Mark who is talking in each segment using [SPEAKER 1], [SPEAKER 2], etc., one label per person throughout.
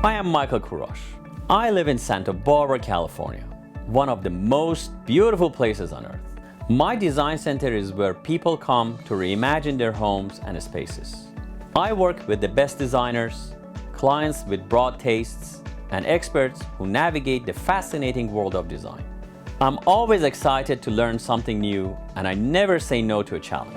[SPEAKER 1] Hi, I'm Michael Kourosh. I live in Santa Barbara, California, one of the most beautiful places on earth. My design center is where people come to reimagine their homes and spaces. I work with the best designers, clients with broad tastes, and experts who navigate the fascinating world of design. I'm always excited to learn something new, and I never say no to a challenge.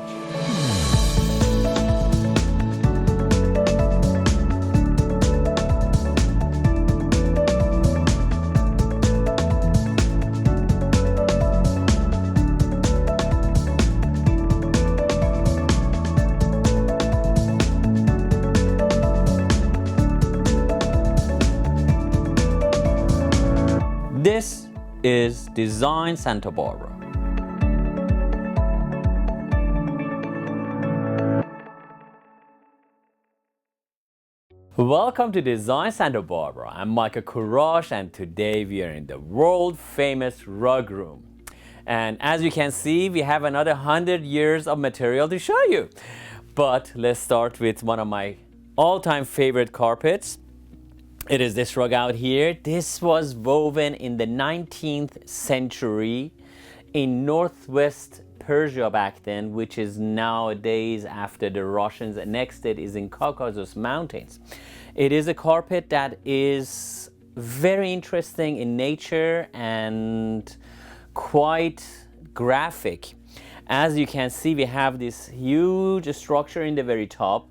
[SPEAKER 1] This is Design Santa Barbara. Welcome to Design Santa Barbara. I'm Michael Kourosh, and today we are in the world-famous rug room. And as you can see, we have another 100 years of material to show you. But let's start with one of my all-time favorite carpets. It is this rug out here. This was woven in the 19th century in northwest Persia back then, which is nowadays, after the Russians annexed it, is in Caucasus Mountains. It is a carpet that is very interesting in nature and quite graphic. As you can see, we have this huge structure in the very top.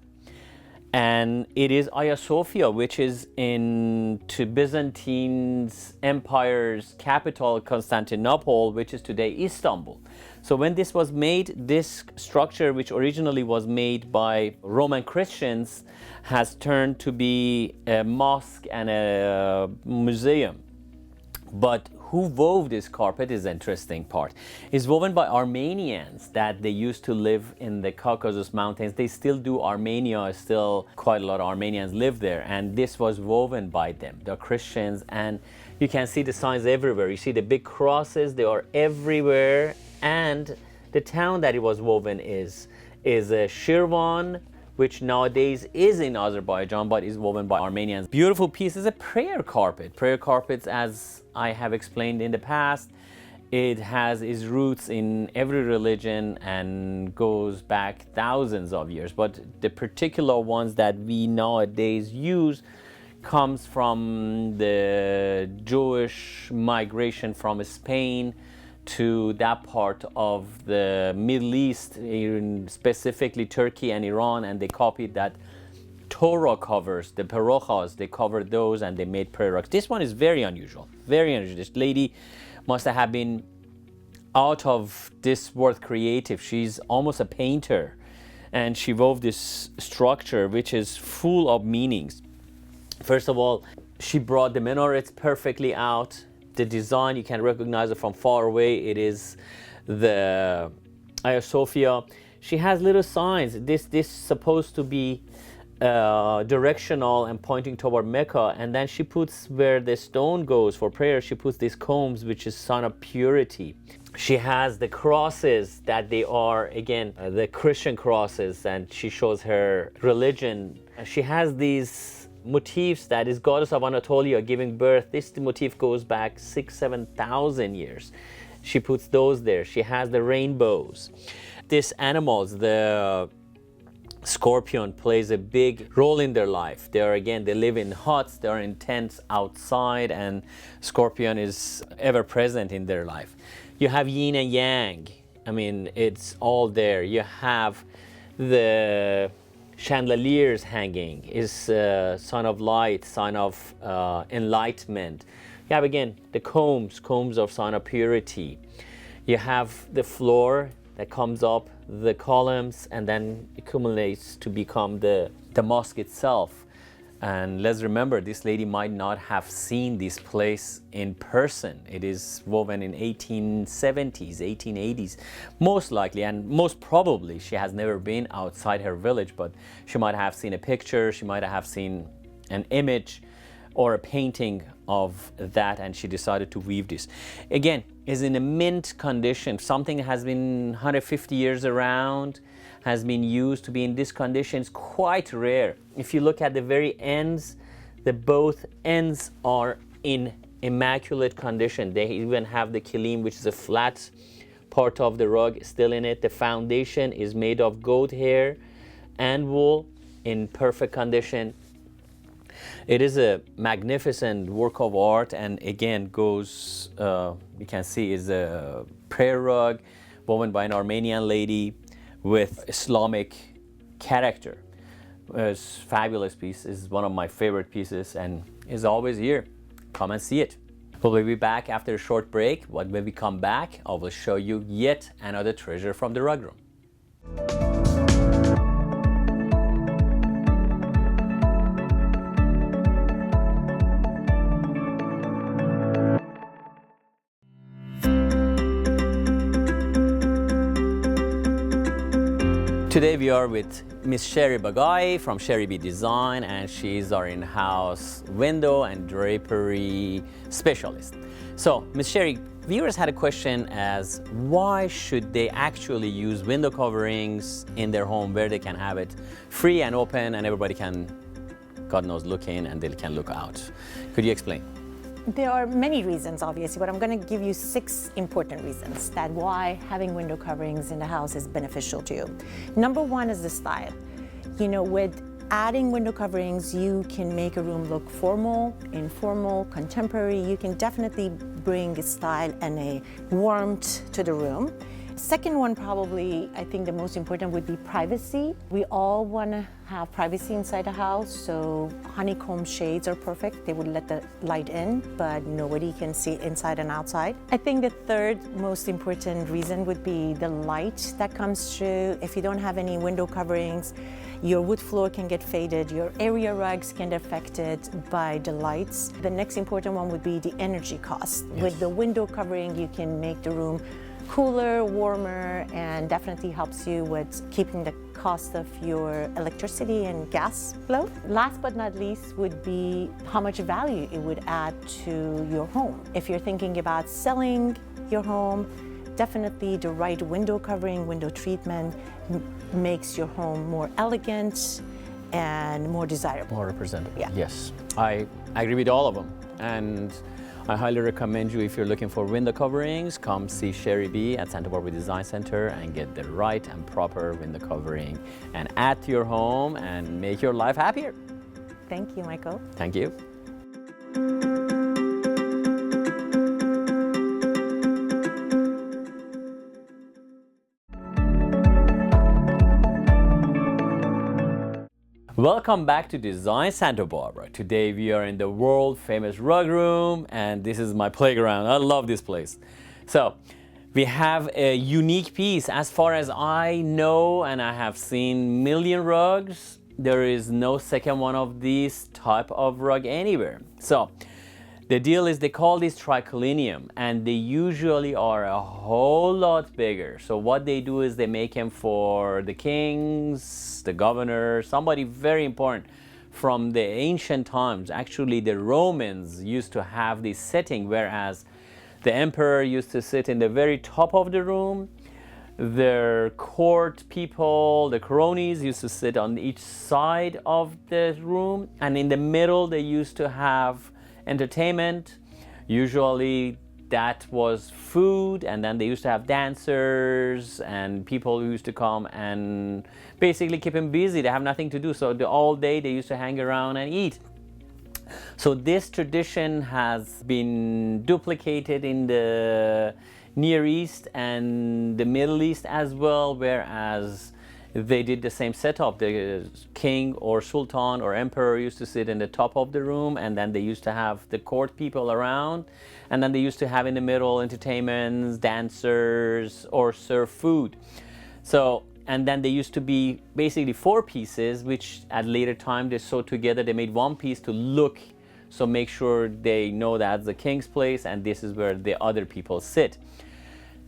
[SPEAKER 1] And it is Hagia Sophia, which is in Byzantine Empire's capital, Constantinople, which is today Istanbul. So when this was made, this structure, which originally was made by Roman Christians, has turned to be a mosque and a museum. But who wove this carpet is the interesting part. It's woven by Armenians that they used to live in the Caucasus Mountains. They still do. Armenia, still quite a lot of Armenians live there, and this was woven by them. They're Christians, and you can see the signs everywhere. You see the big crosses, they are everywhere. And the town that it was woven is Shirvan, which nowadays is in Azerbaijan, but is woven by Armenians. Beautiful piece is a prayer carpet. Prayer carpets, as I have explained in the past, it has its roots in every religion and goes back thousands of years. But the particular ones that we nowadays use comes from the Jewish migration from Spain to that part of the Middle East, specifically Turkey and Iran, and they copied that Torah covers, the parochas, they covered those and they made prayer rugs. This one is very unusual, very unusual. This lady must have been out of this world creative. She's almost a painter, and she wove this structure which is full of meanings. First of all, she brought the minarets perfectly out. The design, you can recognize it from far away. It is the Hagia Sophia. She has little signs. This is supposed to be directional and pointing toward Mecca. And then she puts, where the stone goes for prayer, she puts these combs, which is sign of purity. She has the crosses that they are, again, the Christian crosses, and she shows her religion. She has these motifs that is goddess of Anatolia giving birth. This motif goes back 6,000-7,000 years. She puts those there. She has the rainbows. These animals, the scorpion plays a big role in their life. They live in huts, they are in tents outside, and scorpion is ever present in their life. You have yin and yang. I mean, it's all there. You have the chandeliers hanging, is sign of light, sign of enlightenment. You have, again, the combs of sign of purity. You have the floor that comes up, the columns, and then accumulates to become the mosque itself. And let's remember, this lady might not have seen this place in person. It is woven in 1870s, 1880s, most likely, and most probably she has never been outside her village, but she might have seen a picture, she might have seen an image or a painting of that, and she decided to weave this. Again, is in a mint condition. Something has been 150 years around, has been used to be in this condition. It's quite rare. If you look at the very ends, The both ends are in immaculate condition. They even have the kilim, which is a flat part of the rug, still in it. The foundation is made of goat hair and wool in perfect condition. It is a magnificent work of art, and again goes, you can see, is a prayer rug woven by an Armenian lady with Islamic character. It's a fabulous piece. It's one of my favorite pieces and is always here. Come and see it. We'll be back after a short break. When we come back, I will show you yet another treasure from the rug room. Today we are with Miss Sherry Bagai from Sherry B Design, and she's our in-house window and drapery specialist. So, Miss Sherry, viewers had a question as why should they actually use window coverings in their home where they can have it free and open and everybody can, God knows, look in and they can look out. Could you explain?
[SPEAKER 2] There are many reasons, obviously, but I'm going to give you 6 important reasons that why having window coverings in the house is beneficial to you. Number 1 is the style. You know, with adding window coverings, you can make a room look formal, informal, contemporary. You can definitely bring a style and a warmth to the room. Second one, probably, I think the most important would be privacy. We all want to have privacy inside the house, so honeycomb shades are perfect. They would let the light in, but nobody can see inside and outside. I think the third most important reason would be the light that comes through. If you don't have any window coverings, your wood floor can get faded, your area rugs can get affected by the lights. The next important one would be the energy cost. Yes. With the window covering, you can make the room cooler, warmer, and definitely helps you with keeping the cost of your electricity and gas low. Last but not least would be how much value it would add to your home. If you're thinking about selling your home, definitely the right window covering, window treatment makes your home more elegant and more desirable.
[SPEAKER 1] More representative.
[SPEAKER 2] Yeah.
[SPEAKER 1] Yes, I agree with all of them. And I highly recommend you, if you're looking for window coverings, come see Sherry B at Santa Barbara Design Center and get the right and proper window covering and add to your home and make your life happier.
[SPEAKER 2] Thank you, Michael.
[SPEAKER 1] Thank you. Welcome back to Design Santa Barbara. Today we are in the world famous rug room, and this is my playground. I love this place. So we have a unique piece. As far as I know, and I have seen million rugs, there is no second one of these type of rug anywhere. So the deal is they call this triclinium, and they usually are a whole lot bigger. So what they do is they make them for the kings, the governor, somebody very important from the ancient times. Actually, the Romans used to have this setting, whereas the emperor used to sit in the very top of the room. Their court people, the cronies, used to sit on each side of the room, and in the middle they used to have entertainment. Usually that was food, and then they used to have dancers and people who used to come and basically keep them busy. They have nothing to do, so all day they used to hang around and eat. So this tradition has been duplicated in the Near East and the Middle East as well, whereas they did the same setup. The king or sultan or emperor used to sit in the top of the room, and then they used to have the court people around, and then they used to have in the middle entertainments, dancers, or serve food. So, and then they used to be basically 4 pieces, which at later time they sewed together. They made one piece to look, so make sure they know that's the king's place and this is where the other people sit.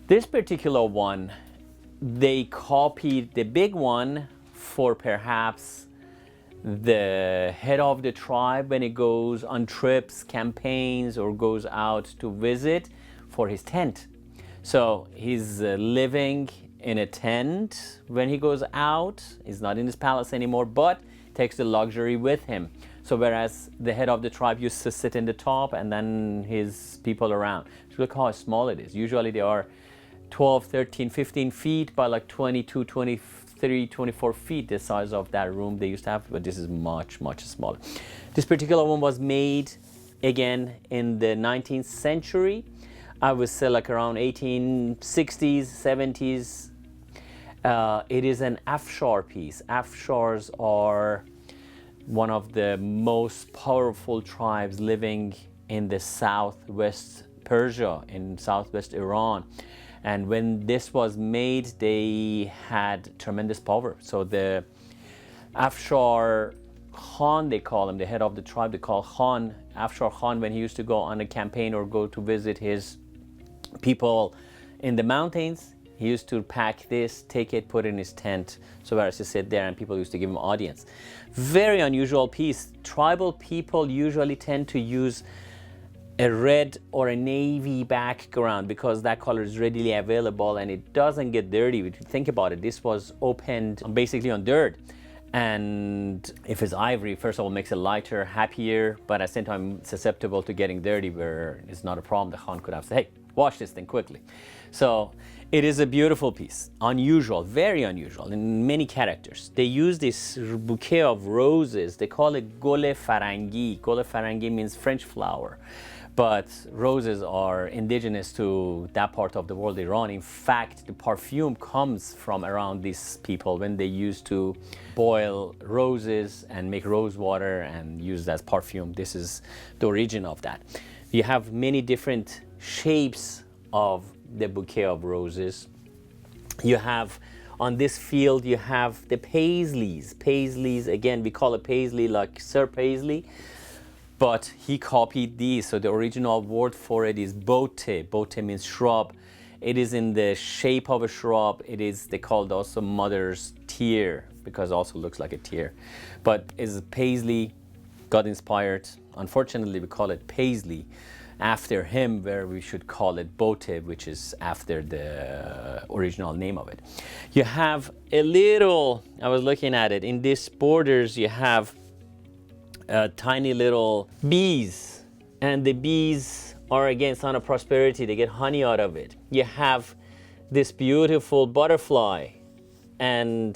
[SPEAKER 1] This particular one, they copied the big one for perhaps the head of the tribe when it goes on trips, campaigns, or goes out to visit for his tent. So he's living in a tent when he goes out. He's not in his palace anymore, but takes the luxury with him. So whereas the head of the tribe used to sit in the top and then his people around. So look how small it is. Usually they are 12, 13, 15 feet by like 22, 23, 24 feet, the size of that room they used to have, but this is much, much smaller. This particular one was made again in the 19th century. I would say like around 1860s, 70s. It is an Afshar piece. Afshars are one of the most powerful tribes living in the southwest Persia, in southwest Iran. And when this was made, they had tremendous power. So the Afshar Khan, they call him, the head of the tribe, they call Khan, Afshar Khan, when he used to go on a campaign or go to visit his people in the mountains, he used to pack this, take it, put it in his tent, so whereas he sit there and people used to give him audience. Very unusual piece. Tribal people usually tend to use a red or a navy background because that color is readily available and it doesn't get dirty. If you think about it, this was opened basically on dirt. And if it's ivory, first of all, makes it lighter, happier, but at the same time susceptible to getting dirty, where it's not a problem. The Khan could have said, hey, wash this thing quickly. So it is a beautiful piece, unusual, very unusual in many characters. They use this bouquet of roses. They call it gole farangi. Gole farangi means French flower. But roses are indigenous to that part of the world, Iran. In fact, the perfume comes from around these people when they used to boil roses and make rose water and use it as perfume. This is the origin of that. You have many different shapes of the bouquet of roses. You have, on this field, you have the paisleys. Paisleys, again, we call it paisley like Sir Paisley. But he copied these, so the original word for it is bote. Bote means shrub. It is in the shape of a shrub. It is, they call it also mother's tear, because it also looks like a tear. But is paisley, got inspired. Unfortunately, we call it paisley after him, where we should call it bote, which is after the original name of it. You have a little, I was looking at it, in these borders you have tiny little bees, and the bees are again sign of prosperity. They get honey out of it. You have this beautiful butterfly, and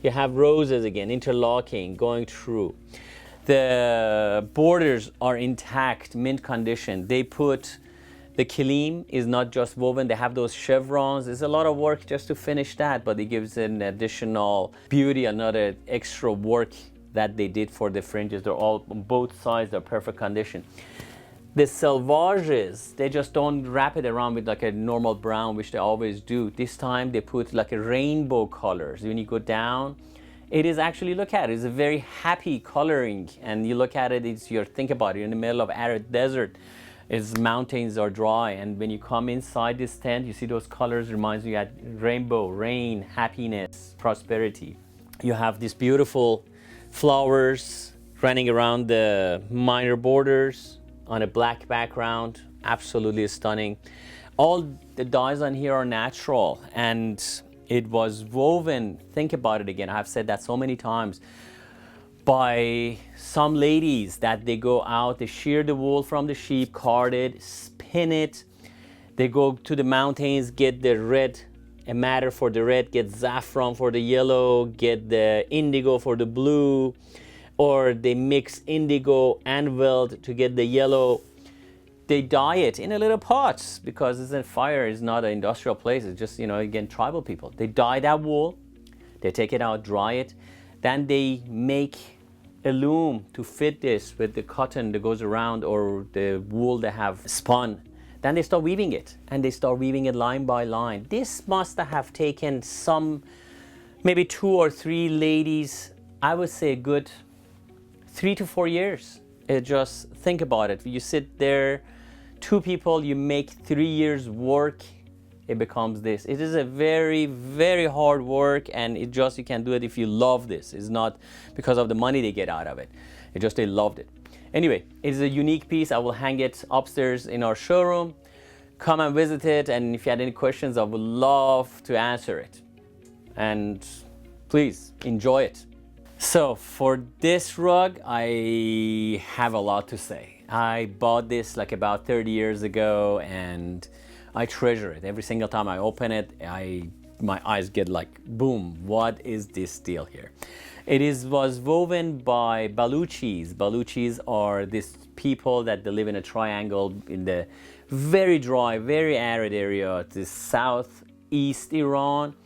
[SPEAKER 1] you have roses again interlocking, going through. The borders are intact, mint condition. They put the kilim is not just woven, they have those chevrons. There's a lot of work just to finish that, but it gives an additional beauty, another extra work that they did for the fringes. They're all on both sides, they're perfect condition. The selvages, they just don't wrap it around with like a normal brown, which they always do. This time they put like a rainbow colors. When you go down, it is actually, look at it, it's a very happy coloring. And you look at it, it's your, think about it, you're in the middle of arid desert. Its mountains are dry, and when you come inside this tent, you see those colors, reminds you of rainbow, rain, happiness, prosperity. You have these beautiful flowers running around the minor borders on a black background, absolutely stunning. All the dyes on here are natural, and it was woven, think about it again, I've said that so many times, by some ladies that they go out, they shear the wool from the sheep, card it, spin it, they go to the mountains, get the red, a madder for the red, get saffron for the yellow, get the indigo for the blue, or they mix indigo and weld to get the yellow. They dye it in a little pots because it's a fire, it's not an industrial place, it's just, you know, again, tribal people. They dye that wool, they take it out, dry it, then they make a loom to fit this with the cotton that goes around or the wool they have spun. Then they start weaving it, and they start weaving it line by line. This must have taken some, maybe 2 or 3 ladies, I would say a good 3 to 4 years. Just think about it. You sit there, 2 people, you make 3 years work, it becomes this. It is a very, very hard work, and it just, you can do it if you love this. It's not because of the money they get out of it. It just, they loved it. Anyway, it is a unique piece. I will hang it upstairs in our showroom. Come and visit it, and if you had any questions, I would love to answer it. And please enjoy it. So for this rug, I have a lot to say. I bought this like about 30 years ago and I treasure it. Every single time I open it, my eyes get like, boom, what is this deal here? Was woven by Baluchis. Baluchis are these people that they live in a triangle in the very dry, very arid area, the southeast Iran,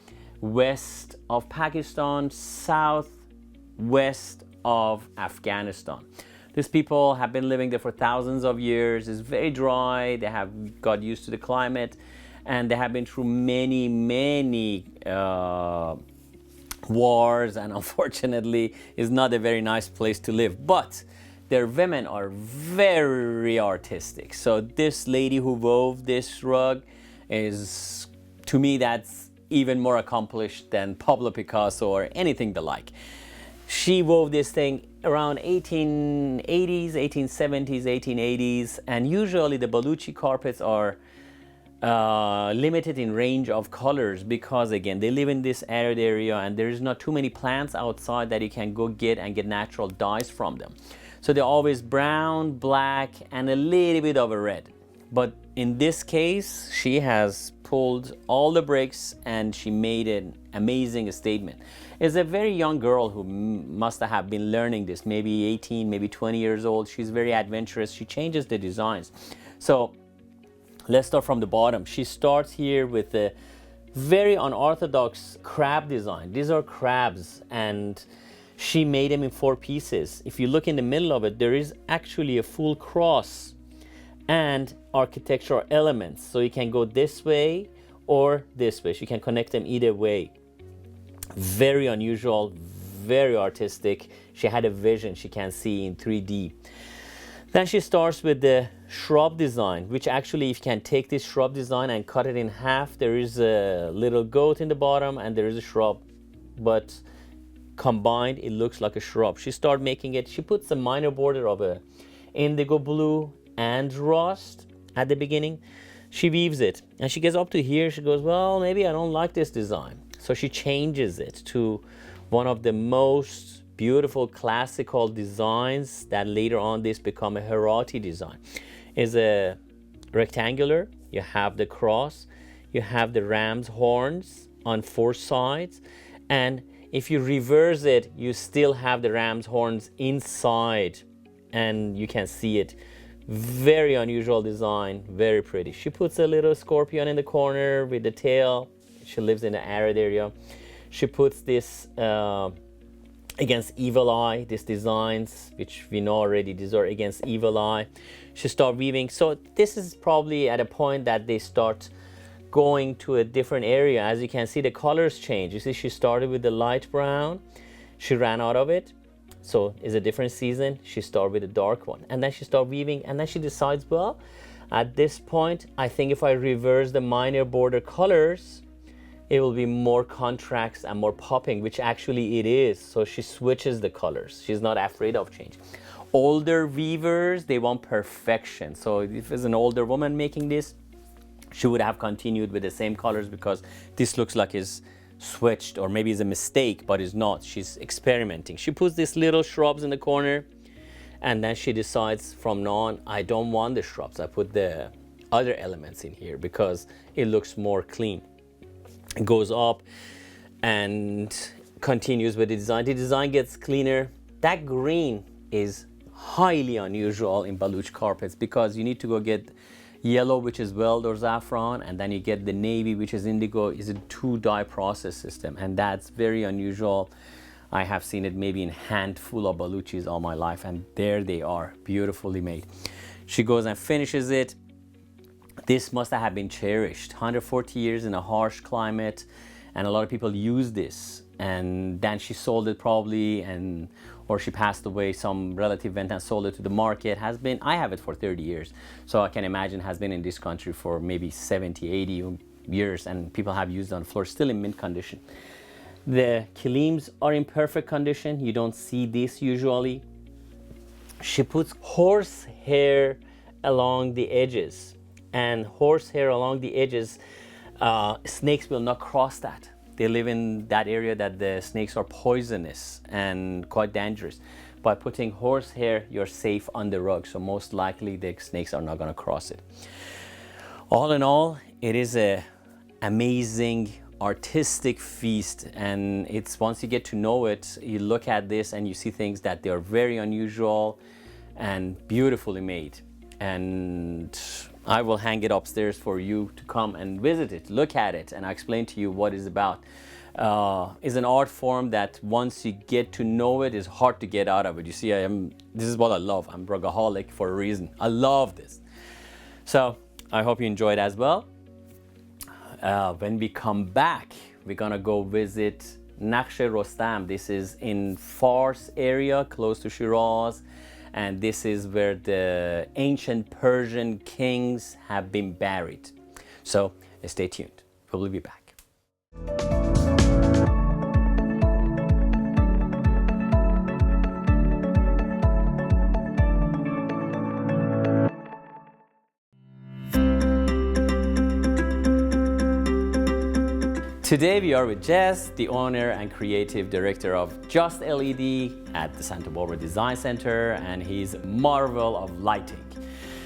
[SPEAKER 1] west of Pakistan, southwest of Afghanistan. These people have been living there for thousands of years. It's very dry. They have got used to the climate, and they have been through many, many wars, and unfortunately, it's not a very nice place to live. But their women are very artistic. So this lady who wove this rug is, to me, that's even more accomplished than Pablo Picasso or anything the like. She wove this thing around 1880s, 1870s, 1880s, and usually the Baluchi carpets are limited in range of colors because, again, they live in this arid area and there is not too many plants outside that you can go get and get natural dyes from them. So they're always brown, black, and a little bit of a red. But in this case, she has pulled all the bricks and she made an amazing statement. It's a very young girl who must have been learning this, maybe 18, maybe 20 years old. She's very adventurous. She changes the designs. So let's start from the bottom. She starts here with a very unorthodox crab design. These are crabs and she made them in 4 pieces. If you look in the middle of it, there is actually a full cross and architectural elements. So you can go this way or this way. She can connect them either way. Very unusual, very artistic. She had a vision she can see in 3D. Then she starts with the shrub design, which actually, if you can take this shrub design and cut it in half, there is a little goat in the bottom and there is a shrub, but combined it looks like a shrub. She started making it. She puts a minor border of a indigo blue and rust at the beginning. She weaves it and she gets up to here. She goes, well, maybe I don't like this design. So she changes it to one of the most beautiful classical designs that later on this become a Herati design. Is a rectangular, you have the cross, you have the ram's horns on 4 sides, and if you reverse it, you still have the ram's horns inside and you can see it. Very unusual design, very pretty. She puts a little scorpion in the corner with the tail. She lives in an arid area. She puts this against evil eye, these designs, which we know already, these are against evil eye. She starts weaving. So this is probably at a point that they start going to a different area. As you can see, the colors change. You see, she started with the light brown. She ran out of it. So it's a different season. She started with a dark one. And then she started weaving. And then she decides, well, at this point, I think if I reverse the minor border colors, it will be more contrast and more popping, which actually it is. So she switches the colors. She's not afraid of change. Older weavers, they want perfection. So if it's an older woman making this, she would have continued with the same colors because this looks like it's switched, or maybe it's a mistake, but it's not. She's experimenting. She puts these little shrubs in the corner and then she decides from now on, I don't want the shrubs. I put the other elements in here because it looks more clean. It goes up and continues with the design. The design gets cleaner. That green is highly unusual in Baluch carpets because you need to go get yellow, which is weld or saffron, and then you get the navy, which is indigo. Is a 2-dye process system, and that's very unusual. I have seen it maybe in handful of Baluchis all my life, and there they are, beautifully made. She goes and finishes it. This must have been cherished. 140 years in a harsh climate, and a lot of people use this. And then she sold it probably, or she passed away. Some relative went and sold it to the market. I have it for 30 years. So I can imagine has been in this country for maybe 70, 80 years, and people have used it on the floor, still in mint condition. The kilims are in perfect condition. You don't see this usually. She puts horsehair along the edges. And horsehair along the edges, snakes will not cross that. they live in that area that the snakes are poisonous and quite dangerous. By putting horsehair, you're safe on the rug, so most likely the snakes are not going to cross it. All in all, it is a amazing artistic feast, and it's once you get to know it, you look at this and you see things that they are very unusual and beautifully made. And I will hang it upstairs for you to come and visit it, look at it, and I'll explain to you what it's about. It's an art form that once you get to know it, it's hard to get out of it. You see, this is what I love. I'm a rugaholic for a reason. I love this. So I hope you enjoyed as well. When we come back, we're gonna go visit Nakhsh Rostam. This is in Fars area, close to Shiraz. And this is where the ancient Persian kings have been buried. So stay tuned. We'll be back. Today we are with Jess, the owner and creative director of Just LED at the Santa Barbara Design Center, and he's a marvel of lighting.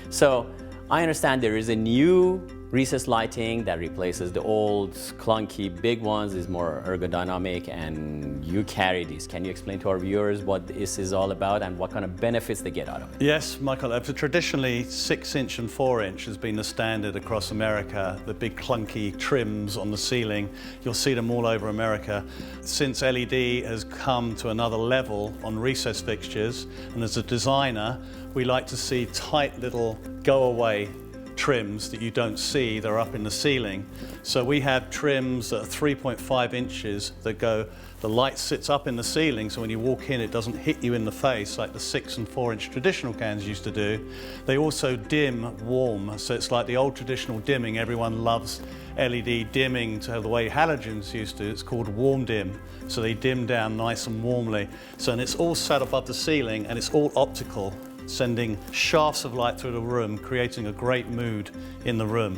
[SPEAKER 1] So I understand there is a new recessed lighting that replaces the old clunky big ones, is more ergodynamic, and you carry these. Can you explain to our viewers what this is all about and what kind of benefits they get out of it?
[SPEAKER 3] Yes, Michael. Traditionally, 6-inch and 4-inch has been the standard across America. The big clunky trims on the ceiling, you'll see them all over America. Since LED has come to another level on recessed fixtures, and as a designer, we like to see tight little go-away trims that you don't see, they're up in the ceiling. So we have trims that are 3.5 inches that go, the light sits up in the ceiling, so when you walk in it doesn't hit you in the face like the 6 and 4-inch traditional cans used to do. They also dim warm, so it's like the old traditional dimming. Everyone loves LED dimming to the way halogens used to. It's called warm dim, so they dim down nice and warmly. So, and it's all sat above the ceiling and it's all optical, sending shafts of light through the room, creating a great mood in the room.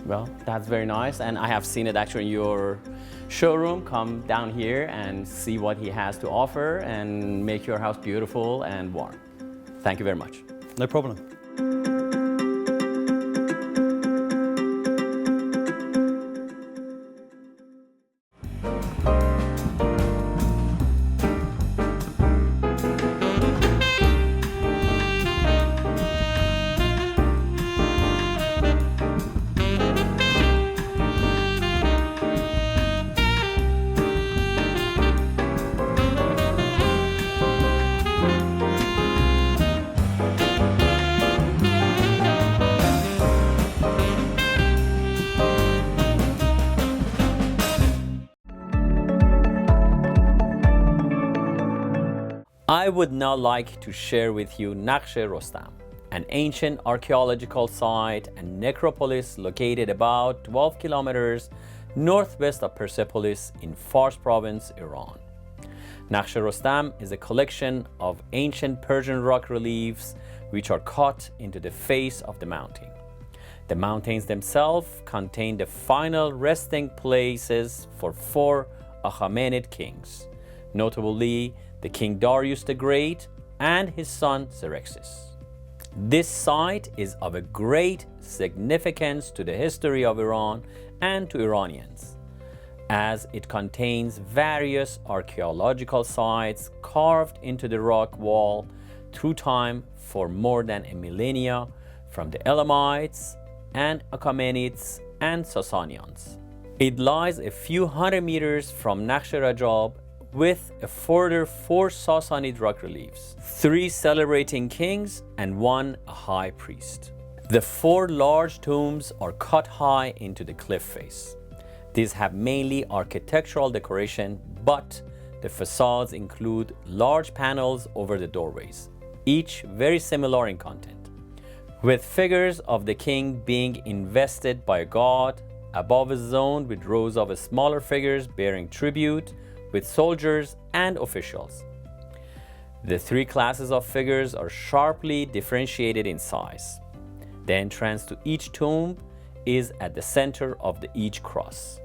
[SPEAKER 1] Well, that's very nice, and I have seen it actually in your showroom. Come down here and see what he has to offer and make your house beautiful and warm. Thank you very much.
[SPEAKER 3] No problem.
[SPEAKER 1] I would now like to share with you Nakhsh Rostam, an ancient archaeological site and necropolis located about 12 kilometers northwest of Persepolis in Fars province, Iran. Nakhsh Rostam is a collection of ancient Persian rock reliefs which are cut into the face of the mountain. The mountains themselves contain the final resting places for 4 Achaemenid kings, notably the King Darius the Great and his son Xerxes. This site is of a great significance to the history of Iran and to Iranians, as it contains various archaeological sites carved into the rock wall through time for more than a millennia from the Elamites and Achaemenids and Sasanians. It lies a few hundred meters from Nakhsh Rajab with a further 4 Sassanid rock reliefs, 3 celebrating kings and 1 high priest. The 4 large tombs are cut high into the cliff face. These have mainly architectural decoration, but the facades include large panels over the doorways, each very similar in content, with figures of the king being invested by a god, above is zoned with rows of smaller figures bearing tribute, with soldiers and officials. The 3 classes of figures are sharply differentiated in size. The entrance to each tomb is at the center of each cross,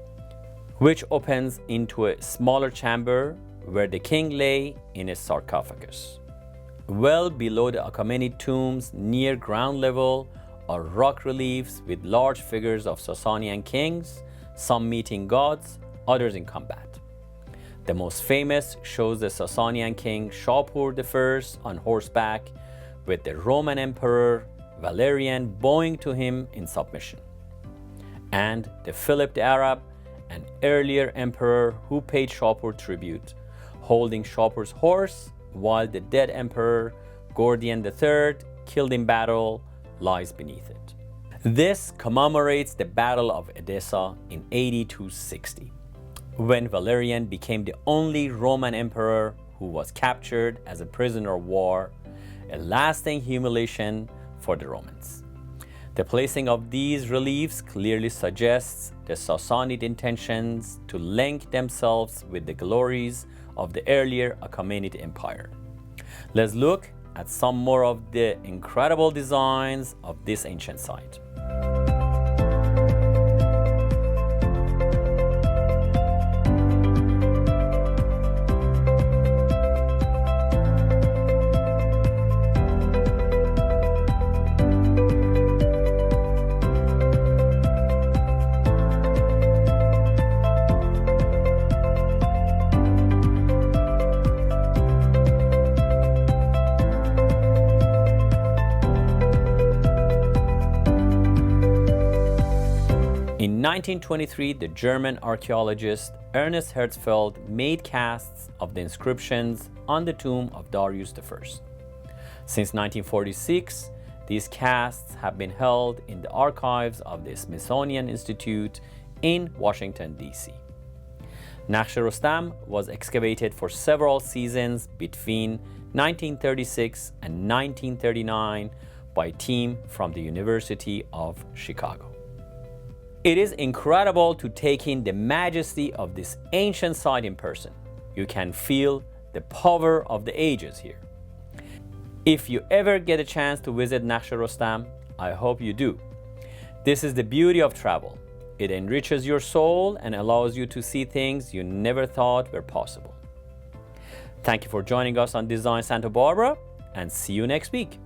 [SPEAKER 1] which opens into a smaller chamber where the king lay in a sarcophagus. Well below the Achaemenid tombs near ground level are rock reliefs with large figures of Sasanian kings, some meeting gods, others in combat. The most famous shows the Sasanian king Shapur I on horseback with the Roman emperor Valerian bowing to him in submission, and the Philip the Arab, an earlier emperor who paid Shapur tribute, holding Shapur's horse while the dead emperor Gordian III, killed in battle, lies beneath it. This commemorates the Battle of Edessa in AD 260, when Valerian became the only Roman emperor who was captured as a prisoner of war, a lasting humiliation for the Romans. The placing of these reliefs clearly suggests the Sassanid intentions to link themselves with the glories of the earlier Achaemenid Empire. Let's look at some more of the incredible designs of this ancient site. In 1923, the German archaeologist Ernest Herzfeld made casts of the inscriptions on the tomb of Darius I. Since 1946, these casts have been held in the archives of the Smithsonian Institute in Washington, D.C. Nakhshe-Rostam was excavated for several seasons between 1936 and 1939 by a team from the University of Chicago. It is incredible to take in the majesty of this ancient site in person. You can feel the power of the ages here. If you ever get a chance to visit Nakhshe-Rostam, I hope you do. This is the beauty of travel. It enriches your soul and allows you to see things you never thought were possible. Thank you for joining us on Design Santa Barbara, and see you next week.